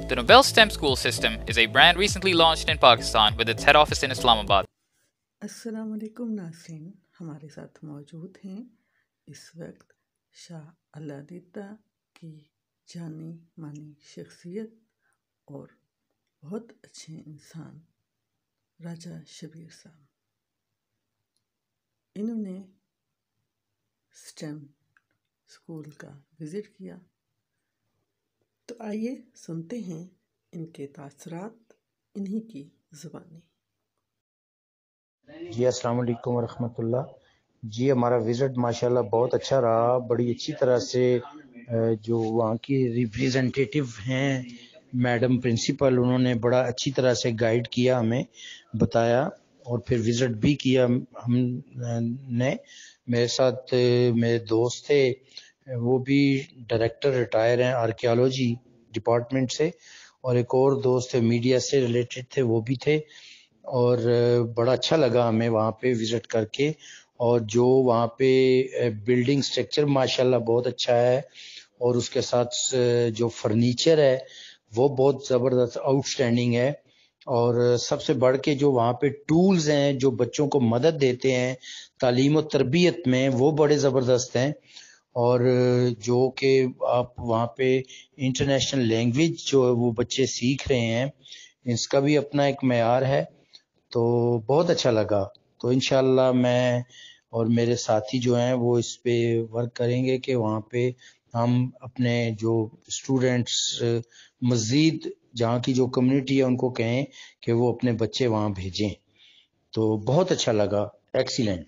The Nobel STEM school system is a brand recently launched in Pakistan with its head office in Islamabad. السلام علیکم ناظرین، ہمارے ساتھ موجود ہیں اس وقت شاہ اللہ کی جانی مانی شخصیت اور بہت اچھے انسان راجہ شبیر صاحب۔ انہوں نے سٹیم اسکول کا وزٹ کیا، تو آئیے سنتے ہیں ان کے تاثرات انہی کی زبانی۔ جی السلام علیکم ورحمۃ اللہ۔ جی ہمارا وزٹ ماشاءاللہ بہت اچھا رہا، بڑی اچھی طرح سے جو وہاں کی ریپریزنٹیٹیو ہیں میڈم پرنسپل، انہوں نے بڑا اچھی طرح سے گائیڈ کیا، ہمیں بتایا اور پھر وزٹ بھی کیا ہم نے۔ میرے ساتھ میرے دوست تھے، وہ بھی ڈائریکٹر ریٹائر ہیں آرکیالوجی ڈپارٹمنٹ سے، اور ایک اور دوست میڈیا سے ریلیٹڈ تھے، وہ بھی تھے، اور بڑا اچھا لگا ہمیں وہاں پہ وزٹ کر کے۔ اور جو وہاں پہ بلڈنگ سٹرکچر ماشاءاللہ بہت اچھا ہے، اور اس کے ساتھ جو فرنیچر ہے وہ بہت زبردست آؤٹ سٹینڈنگ ہے، اور سب سے بڑھ کے جو وہاں پہ ٹولز ہیں جو بچوں کو مدد دیتے ہیں تعلیم و تربیت میں، وہ بڑے زبردست ہیں۔ اور جو کہ آپ وہاں پہ انٹرنیشنل لینگویج جو وہ بچے سیکھ رہے ہیں، اس کا بھی اپنا ایک معیار ہے، تو بہت اچھا لگا۔ تو انشاءاللہ میں اور میرے ساتھی جو ہیں وہ اس پہ ورک کریں گے کہ وہاں پہ ہم اپنے جو اسٹوڈنٹس مزید جہاں کی جو کمیونٹی ہے ان کو کہیں کہ وہ اپنے بچے وہاں بھیجیں۔ تو بہت اچھا لگا، ایکسیلنٹ۔